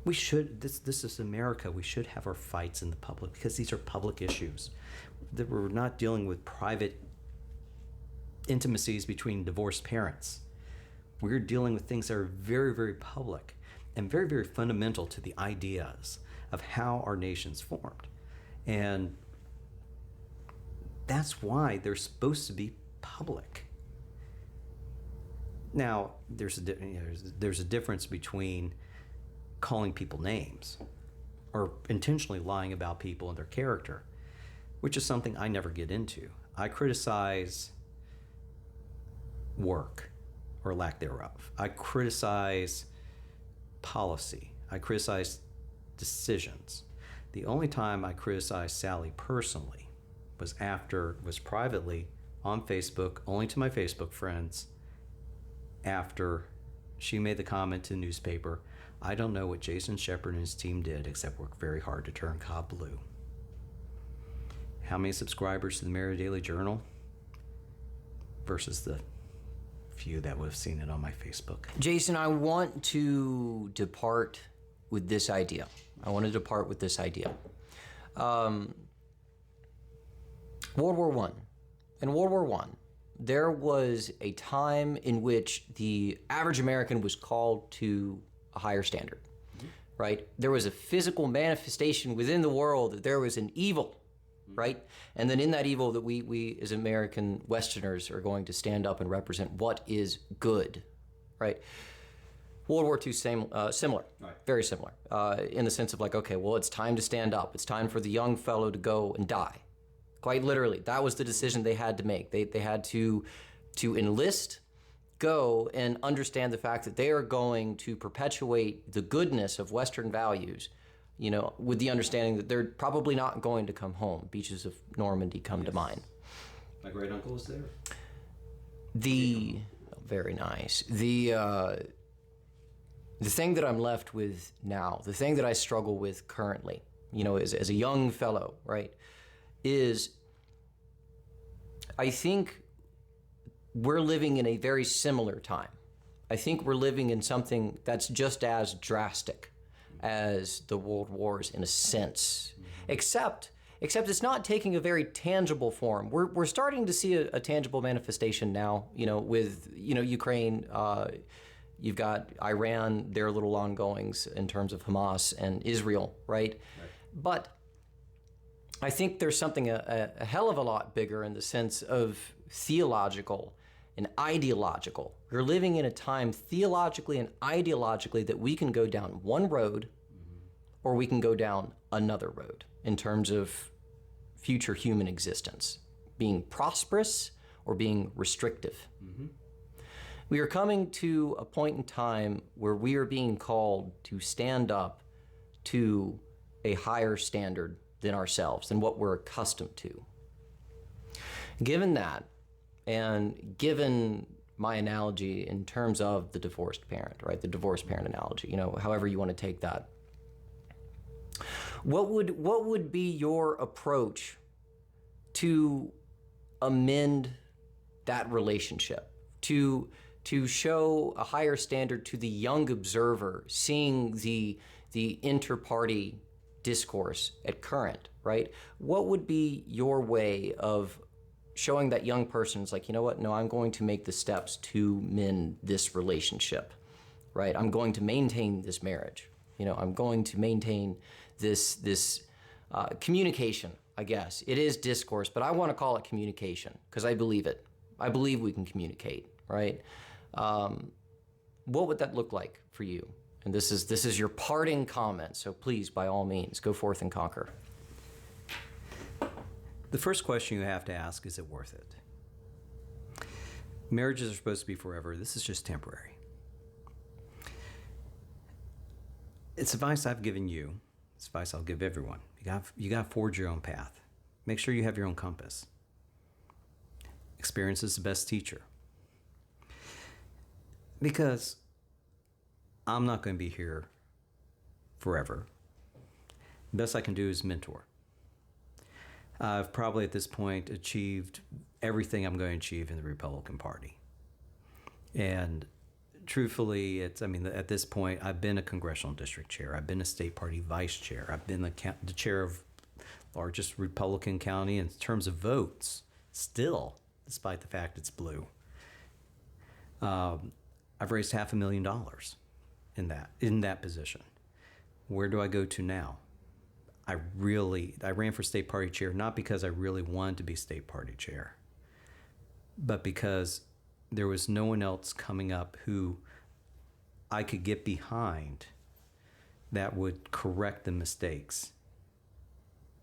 We should, this is America, we should have our fights in the public because these are public issues. That we're not dealing with private intimacies between divorced parents. We're dealing with things that are very, very public and very, very fundamental to the ideas of how our nation's formed. And that's why they're supposed to be public. Now, there's a difference between calling people names or intentionally lying about people and their character, which is something I never get into. I criticize work or lack thereof. I criticize policy. I criticize decisions. The only time I criticized Sally personally was privately on Facebook, only to my Facebook friends, after she made the comment to the newspaper, "I don't know what Jason Shepard and his team did except work very hard to turn Cobb blue." How many subscribers to the Marietta Daily Journal versus the few that would have seen it on my Facebook? Jason, I want to depart with this idea. World War I. In World War I, there was a time in which the average American was called to a higher standard, right? There was a physical manifestation within the world that there was an evil right? And then in that evil that we as American Westerners are going to stand up and represent what is good, right? World War II, similar, Right. very similar, in the sense of like, okay, well, it's time to stand up. It's time for the young fellow to go and die. Quite literally, that was the decision they had to make. They had to enlist, go, and understand the fact that they are going to perpetuate the goodness of Western values, with the understanding that they're probably not going to come home. Beaches of Normandy come to mind. My great uncle was there. Very nice. The thing that I'm left with now, the thing that I struggle with currently, as a young fellow, right, is I think we're living in a very similar time. I think we're living in something that's just as drastic as the world wars in a sense, except it's not taking a very tangible form. We're starting to see a tangible manifestation now, with, Ukraine, you've got Iran, their little ongoings in terms of Hamas and Israel, right? But I think there's something a hell of a lot bigger in the sense of theological and ideological. We're living in a time theologically and ideologically that we can go down one road or we can go down another road in terms of future human existence, being prosperous or being restrictive. We are coming to a point in time where we are being called to stand up to a higher standard than ourselves, than what we're accustomed to. Given that, and given my analogy in terms of the divorced parent, right, the divorced parent analogy, however you want to take that, what would be your approach to amend that relationship, to show a higher standard to the young observer, seeing the inter-party discourse at current, right? What would be your way of showing that young person, it's like, you know what, no, I'm going to make the steps to mend this relationship, right? I'm going to maintain this marriage. I'm going to maintain this communication, I guess. It is discourse, but I want to call it communication because I believe it. I believe we can communicate, right? What would that look like for you? And this is your parting comment, so please, by all means, go forth and conquer. The first question you have to ask, is it worth it? Marriages are supposed to be forever. This is just temporary. It's advice I've given you. It's advice I'll give everyone. You got to forge your own path. Make sure you have your own compass. Experience is the best teacher. Because I'm not going to be here forever. The best I can do is mentor. I've probably at this point achieved everything I'm going to achieve in the Republican Party. And truthfully, at this point, I've been a congressional district chair. I've been a state party vice chair. I've been the chair of largest Republican county in terms of votes, still, despite the fact it's blue. I've raised $500,000 in that position. Where do I go to now? I ran for state party chair, not because I really wanted to be state party chair, but because there was no one else coming up who I could get behind that would correct the mistakes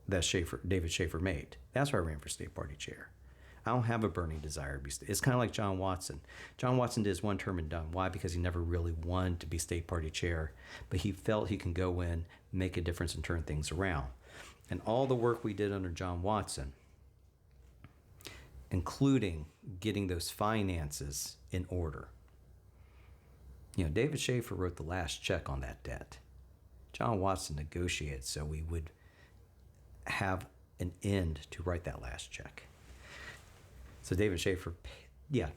that David Schaefer made. That's why I ran for state party chair. I don't have a burning desire to be state. It's kind of like John Watson. John Watson did his one term and done. Why? Because he never really wanted to be state party chair, but he felt he can go in, make a difference, and turn things around. And all the work we did under John Watson, including getting those finances in order. David Schaefer wrote the last check on that debt. John Watson negotiated so we would have an end to write that last check. So David Schaefer,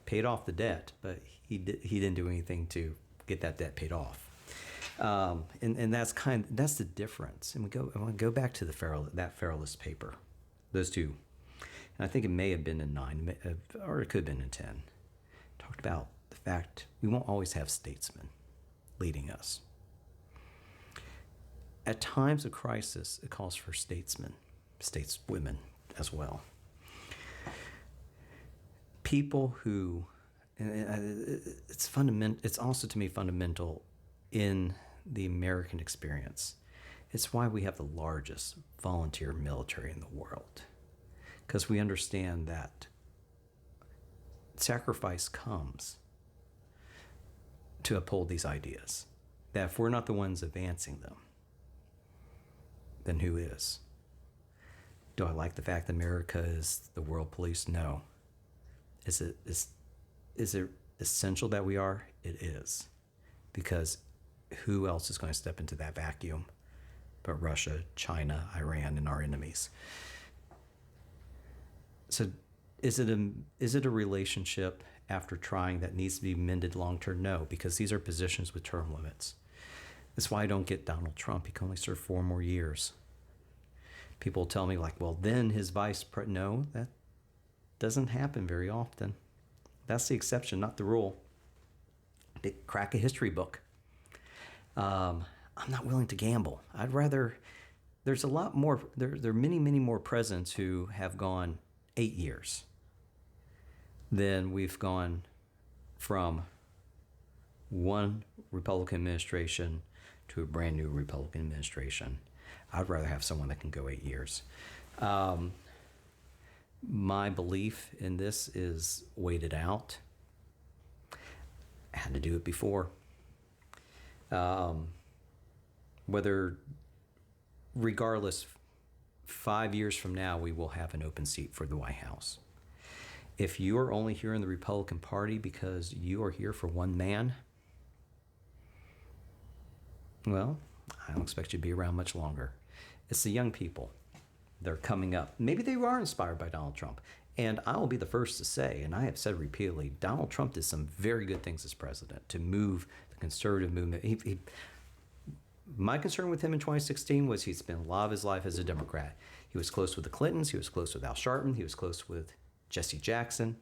paid off the debt, but he didn't do anything to get that debt paid off. And that's the difference. And I want to go back to that Federalist paper, those two. And I think it may have been in 9, or it could have been in 10. Talked about the fact we won't always have statesmen leading us. At times of crisis, it calls for statesmen, stateswomen, as well. People who, it's fundamental. It's also to me fundamental in the American experience. It's why we have the largest volunteer military in the world, because we understand that sacrifice comes to uphold these ideas. That if we're not the ones advancing them, then who is? Do I like the fact that America is the world police? No. Is it essential that we are? It is. Because who else is going to step into that vacuum but Russia, China, Iran, and our enemies? So is it a relationship after trying that needs to be mended long term? No, because these are positions with term limits. That's why I don't get Donald Trump. He can only serve 4 more years. People tell me like, well, then his no, that doesn't happen very often. That's the exception, not the rule. They crack a history book. I'm not willing to gamble. I'd rather, there's a lot more, there are many, many more presidents who have gone 8 years than we've gone from one Republican administration to a brand new Republican administration. I'd rather have someone that can go 8 years. My belief in this is waited out. I had to do it before. Regardless, 5 years from now, we will have an open seat for the White House. If you are only here in the Republican Party because you are here for one man, well, I don't expect you to be around much longer. It's the young people. They're coming up. Maybe they are inspired by Donald Trump. And I will be the first to say, and I have said repeatedly, Donald Trump did some very good things as president to move the conservative movement. My concern with him in 2016 was he spent a lot of his life as a Democrat. He was close with the Clintons. He was close with Al Sharpton. He was close with Jesse Jackson.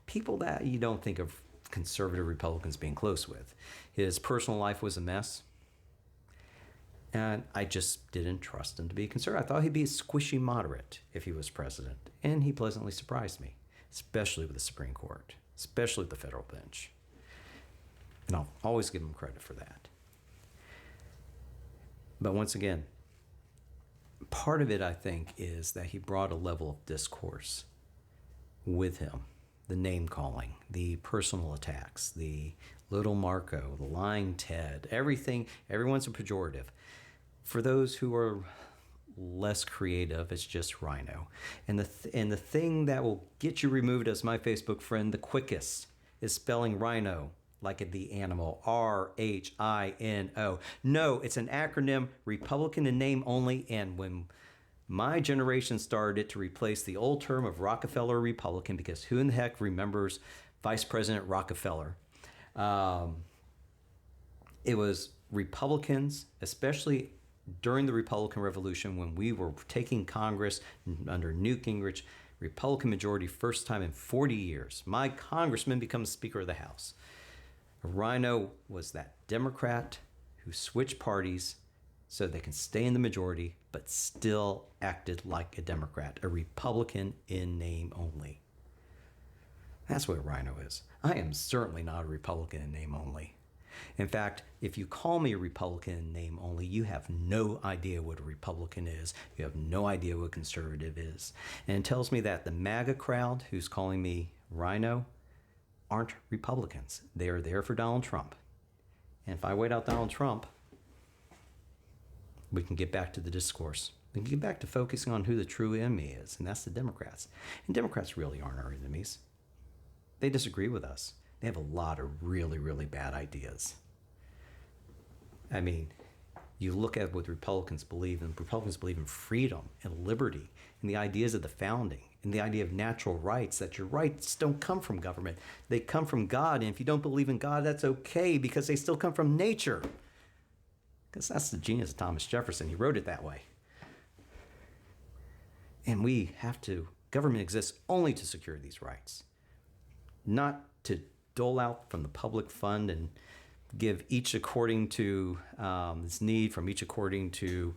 People that you don't think of conservative Republicans being close with. His personal life was a mess. And I just didn't trust him to be conservative. I thought he'd be a squishy moderate if he was president. And he pleasantly surprised me, especially with the Supreme Court, especially with the federal bench. And I'll always give him credit for that. But once again, part of it, I think, is that he brought a level of discourse with him. The name calling, the personal attacks, the little Marco, the lying Ted, everything, everyone's a pejorative. For those who are less creative, it's just rhino. And the thing that will get you removed as my Facebook friend the quickest is spelling rhino like the animal, R-H-I-N-O. No, it's an acronym, Republican in name only, and when my generation started it to replace the old term of Rockefeller Republican, because who in the heck remembers Vice President Rockefeller? It was Republicans, especially during the Republican Revolution when we were taking Congress under Newt Gingrich, Republican majority, first time in 40 years. My congressman becomes Speaker of the House. Rhino was that Democrat who switched parties so they can stay in the majority, but still acted like a Democrat, a Republican in name only. That's what Rhino is. I am certainly not a Republican in name only. In fact, if you call me a Republican in name only, you have no idea what a Republican is. You have no idea what conservative is. And it tells me that the MAGA crowd who's calling me Rhino aren't Republicans. They are there for Donald Trump. And if I wait out Donald Trump, we can get back to the discourse. We can get back to focusing on who the true enemy is, and that's the Democrats. And Democrats really aren't our enemies. They disagree with us. They have a lot of really, really bad ideas. I mean, you look at what Republicans believe, and Republicans believe in freedom and liberty and the ideas of the founding and the idea of natural rights, that your rights don't come from government. They come from God, and if you don't believe in God, that's okay because they still come from nature. Because that's the genius of Thomas Jefferson. He wrote it that way. And government exists only to secure these rights, not to dole out from the public fund and give each according to his need, from each according to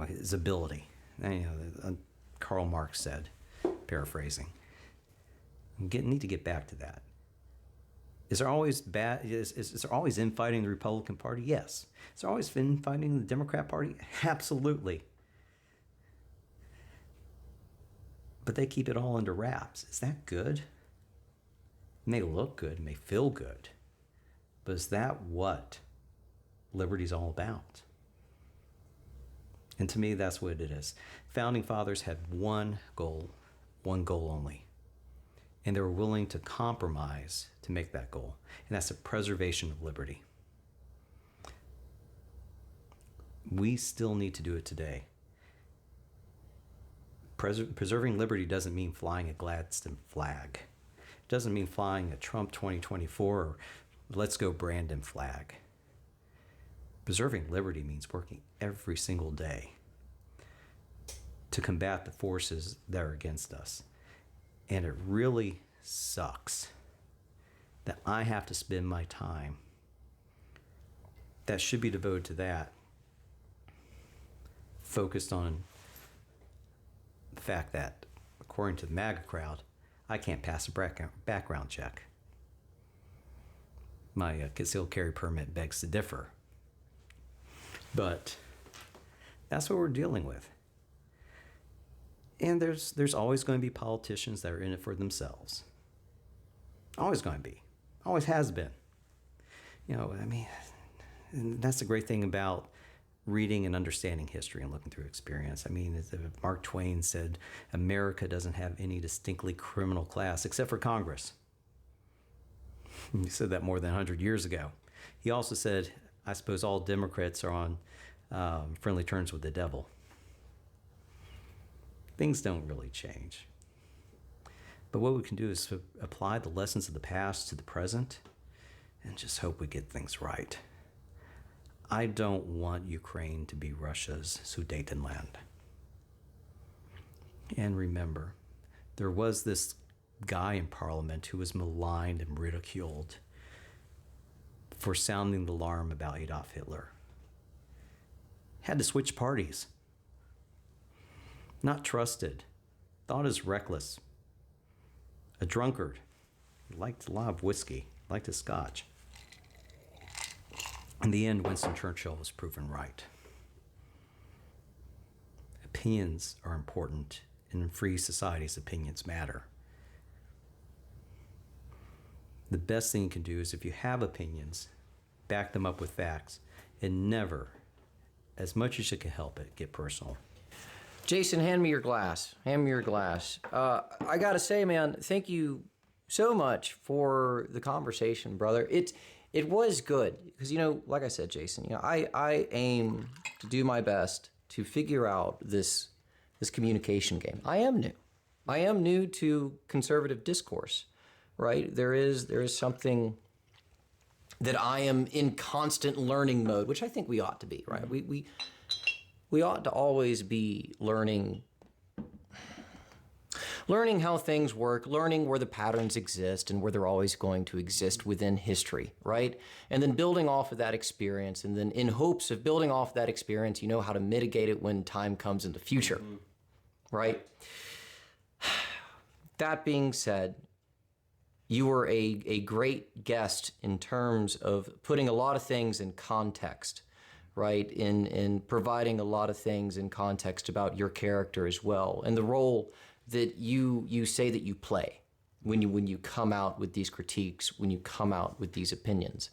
his ability. Karl Marx said, paraphrasing. Need to get back to that. Is there always is there always infighting in the Republican Party? Yes. Is there always infighting in the Democrat Party? Absolutely. But they keep it all under wraps. Is that good? It may look good, it may feel good, but is that what liberty's all about? And to me, that's what it is. Founding fathers had one goal only. And they were willing to compromise to make that goal. And that's the preservation of liberty. We still need to do it today. Preserving liberty doesn't mean flying a Gladstone flag. It doesn't mean flying a Trump 2024 or Let's Go Brandon flag. Preserving liberty means working every single day to combat the forces that are against us. And it really sucks that I have to spend my time that should be devoted to that focused on the fact that, according to the MAGA crowd, I can't pass a background check. My concealed carry permit begs to differ. But that's what we're dealing with. And there's always going to be politicians that are in it for themselves. Always going to be. Always has been. And that's the great thing about reading and understanding history and looking through experience. As Mark Twain said, America doesn't have any distinctly criminal class except for Congress. He said that more than 100 years ago. He also said, I suppose all Democrats are on friendly terms with the devil. Things don't really change. But what we can do is apply the lessons of the past to the present and just hope we get things right. I don't want Ukraine to be Russia's Sudetenland. And remember, there was this guy in Parliament who was maligned and ridiculed for sounding the alarm about Adolf Hitler. Had to switch parties. Not trusted, thought as reckless, a drunkard, liked a lot of whiskey, liked his scotch. In the end, Winston Churchill was proven right. Opinions are important, and in free societies, opinions matter. The best thing you can do is if you have opinions, back them up with facts, and never, as much as you can help it, get personal. Jason, hand me your glass. Hand me your glass. I gotta say, man, thank you so much for the conversation, brother. It was good because, like I said, Jason, I aim to do my best to figure out this communication game. I am new to conservative discourse, right? There is something that I am in constant learning mode, which I think we ought to be, right? We ought to always be learning how things work, learning where the patterns exist and where they're always going to exist within history, right? And then building off of that experience, and then in hopes of building off that experience, you know how to mitigate it when time comes in the future, right? That being said, you were a great guest in terms of putting a lot of things in context, right? In providing a lot of things in context about your character as well, and the role that you say that you play when you come out with these critiques, when you come out with these opinions.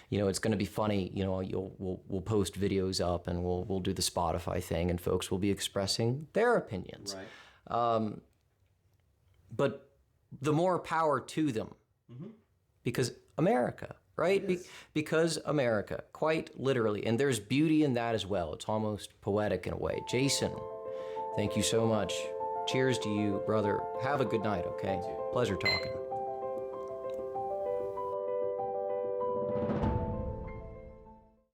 It's going to be funny. We'll post videos up, and we'll do the Spotify thing, and folks will be expressing their opinions. Right. But the more power to them, because America. Right? Yes. Because America, quite literally. And there's beauty in that as well. It's almost poetic in a way. Jason, thank you so much. Cheers to you, brother. Have a good night, okay? Pleasure talking.